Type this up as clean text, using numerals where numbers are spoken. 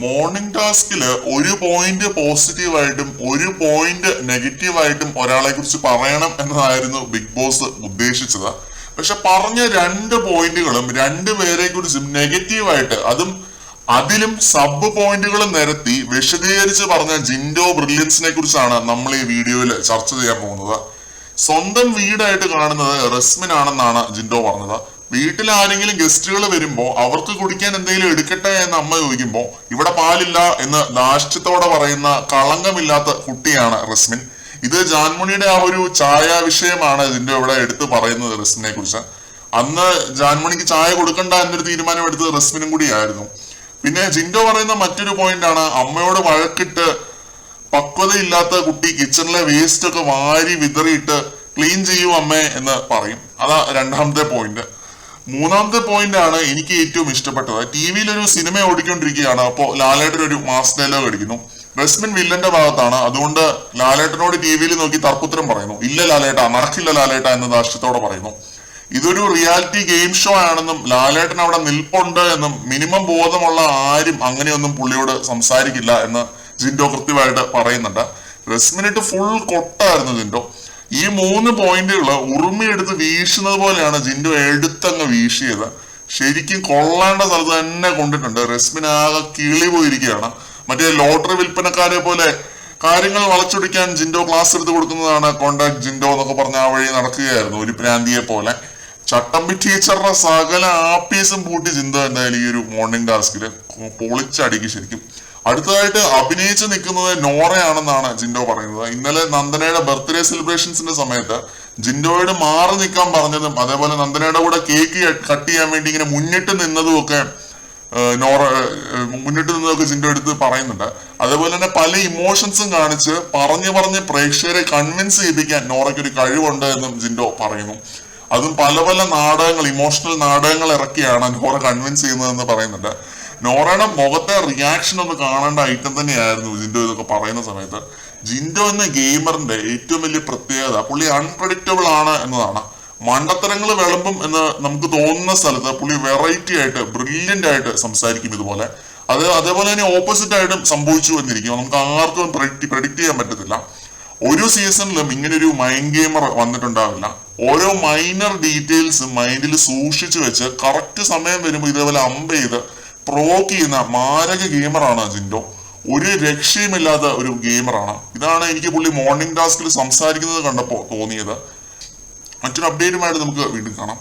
Morning ടാസ്കില് ഒരു point പോസിറ്റീവായിട്ടും ഒരു point നെഗറ്റീവായിട്ടും ഒരാളെ കുറിച്ച് പറയണം എന്നതായിരുന്നു ബിഗ് ബോസ് ഉദ്ദേശിച്ചത്. പക്ഷെ പറഞ്ഞ രണ്ട് പോയിന്റുകളും രണ്ടുപേരെ കുറിച്ചും നെഗറ്റീവായിട്ട് അതിലും സബ് പോയിന്റുകളും നിരത്തി വിശദീകരിച്ച് പറഞ്ഞ ജിൻഡോ ബ്രില്യൻസിനെ കുറിച്ചാണ് നമ്മൾ ഈ വീഡിയോയിൽ ചർച്ച ചെയ്യാൻ പോകുന്നത്. സ്വന്തം വീടായിട്ട് കാണുന്നത് റസ്മിൻ ആണെന്നാണ് ജിൻഡോ പറഞ്ഞത്. വീട്ടിൽ ആരെങ്കിലും ഗസ്റ്റുകൾ വരുമ്പോ അവർക്ക് കുടിക്കാൻ എന്തെങ്കിലും എടുക്കട്ടെ എന്ന് അമ്മ ചോദിക്കുമ്പോ ഇവിടെ പാലില്ല എന്ന് ധാർഷ്ട്യത്തോടെ പറയുന്ന കളങ്കമില്ലാത്ത കുട്ടിയാണ് റസ്മിൻ. ഇത് ജാൻമണിയുടെ ആ ഒരു ചായ വിഷയമാണ് ജിൻഡോ ഇവിടെ എടുത്ത് പറയുന്നത് റസ്മിനെ കുറിച്ച്. അന്ന് ജാൻമണിക്ക് ചായ കൊടുക്കണ്ട എന്നൊരു തീരുമാനം എടുത്തത് റസ്മിനും കൂടിയായിരുന്നു. പിന്നെ ജിൻഡോ പറയുന്ന മറ്റൊരു പോയിന്റ് ആണ്, അമ്മയോട് വഴക്കിട്ട് പക്വതയില്ലാത്ത കുട്ടി കിച്ചണിലെ വേസ്റ്റ് ഒക്കെ വാരി വിതറിയിട്ട് ക്ലീൻ ചെയ്യൂ അമ്മേ എന്ന് പറയും. അതാ രണ്ടാമത്തെ പോയിന്റ്. മൂന്നാമത്തെ പോയിന്റ് ആണ് എനിക്ക് ഏറ്റവും ഇഷ്ടപ്പെട്ടത്. ടി വിയിൽ ഒരു സിനിമ ഓടിക്കൊണ്ടിരിക്കുകയാണ്. അപ്പോൾ ലാലേട്ടൻ ഒരു മാസ് ഡയലോഗ് അടിക്കുന്നു. റസ്മിൻ വില്ലന്റെ ഭാഗത്താണ്. അതുകൊണ്ട് ലാലേട്ടനോട് ടി വിയിൽ നോക്കി തർക്കുത്തരം പറയുന്നു. ഇല്ല ലാലേട്ട, നടക്കില്ല ലാലേട്ട എന്ന് ധാർഷ്ട്യത്തോടെ പറയുന്നു. ഇതൊരു റിയാലിറ്റി ഗെയിം ഷോ ആണെന്നും ലാലേട്ടൻ അവിടെ നിൽപ്പുണ്ട് എന്നും മിനിമം ബോധമുള്ള ആരും അങ്ങനെയൊന്നും പുള്ളിയോട് സംസാരിക്കില്ല എന്ന് ജിൻഡോ കൃത്യമായിട്ട് പറയുന്നുണ്ട്. റസ്മിനിട്ട് ഫുൾ കൊട്ടായിരുന്നു ജിൻഡോ. ഈ മൂന്ന് പോയിന്റുകള് ഉറുമിയെടുത്ത് വീശുന്നത് പോലെയാണ് ജിൻഡോ എടുത്തങ്ങ് വീശിയത്. ശരിക്കും കൊള്ളേണ്ട സ്ഥലത്ത് തന്നെ കൊണ്ടിട്ടുണ്ട്. റസ്മിൻ ആകെ കിളി പോയിരിക്കുകയാണ്. മറ്റേ ലോട്ടറി വിൽപ്പനക്കാരെ പോലെ കാര്യങ്ങൾ വളച്ചൊടിക്കാൻ ജിൻഡോ ക്ലാസ് എടുത്ത് കൊടുക്കുന്നതാണ് കോണ്ടാക്ട് ജിൻഡോ എന്നൊക്കെ പറഞ്ഞ ആ വഴി നടക്കുകയായിരുന്നു ഒരു പ്രാന്തിയെ പോലെ. ചട്ടമ്പി ടീച്ചറുടെ സകല ആപ്പീസും പൂട്ടി ജിൻഡോ എന്തായാലും ഈ ഒരു മോർണിംഗ് ടാസ്കില് പൊളിച്ചടിക്ക് ശരിക്കും. അടുത്തതായിട്ട് അഭിനയിച്ച് നിൽക്കുന്നത് നോറയാണെന്നാണ് ജിൻഡോ പറയുന്നത്. ഇന്നലെ നന്ദനയുടെ ബർത്ത്ഡേ സെലിബ്രേഷൻസിന്റെ സമയത്ത് ജിൻഡോയോട് മാറി നിൽക്കാൻ പറഞ്ഞതും അതേപോലെ നന്ദനയുടെ കൂടെ കേക്ക് കട്ട് ചെയ്യാൻ വേണ്ടി ഇങ്ങനെ മുന്നിട്ട് നിന്നതും ഒക്കെ ജിൻഡോ എടുത്ത് പറയുന്നുണ്ട്. അതേപോലെ തന്നെ പല ഇമോഷൻസും കാണിച്ച് പറഞ്ഞ് പ്രേക്ഷകരെ കൺവിൻസ് ചെയ്യിപ്പിക്കാൻ നോറയ്ക്ക് ഒരു കഴിവുണ്ട് എന്നും ജിൻഡോ പറയുന്നു. അതും പല പല നാടകങ്ങൾ, ഇമോഷണൽ നാടകങ്ങൾ ഇറക്കിയാണ് നോറ കൺവിൻസ് ചെയ്യുന്നതെന്ന് പറയുന്നുണ്ട്. നോറയുടെ മുഖത്തെ റിയാക്ഷൻ ഒന്ന് കാണേണ്ട ഐറ്റം തന്നെയായിരുന്നു ജിൻഡോ ഇതൊക്കെ പറയുന്ന സമയത്ത്. ജിൻഡോ എന്ന ഗെയിമറിന്റെ ഏറ്റവും വലിയ പ്രത്യേകത പുള്ളി അൺപ്രഡിക്റ്റബിൾ ആണ് എന്നതാണ്. മണ്ടത്തരങ്ങൾ വിളമ്പും എന്ന് നമുക്ക് തോന്നുന്ന സ്ഥലത്ത് പുള്ളി വെറൈറ്റി ആയിട്ട് ബ്രില്യന്റ് ആയിട്ട് സംസാരിക്കും. ഇതുപോലെ അതേപോലെ തന്നെ ഓപ്പോസിറ്റ് ആയിട്ടും സംഭവിച്ചു എന്നിരിക്കും. നമുക്ക് ആർക്കും പ്രഡിക്റ്റ് ചെയ്യാൻ പറ്റത്തില്ല. ഒരു സീസണിലും ഇങ്ങനെ ഒരു മൈൻഡ് ഗെയിമർ വന്നിട്ടുണ്ടാവില്ല. ഓരോ മൈനർ ഡീറ്റെയിൽസും മൈൻഡിൽ സൂക്ഷിച്ചു വെച്ച് കറക്റ്റ് സമയം വരുമ്പോൾ ഇതേപോലെ അമ്പ് ചെയ്ത് പ്രൊവോക്ക് ചെയ്യുന്ന മാരക ഗെയിമറാണ് ജിൻഡോ. ഒരു രക്ഷയുമില്ലാത്ത ഒരു ഗെയിമറാണ്. ഇതാണ് എനിക്ക് പുള്ളി മോർണിംഗ് ടാസ്കിൽ സംസാരിക്കുന്നത് കണ്ടപ്പോൾ തോന്നിയത്. മറ്റൊരു അപ്ഡേറ്റുമായിട്ട് നമുക്ക് വീണ്ടും കാണാം.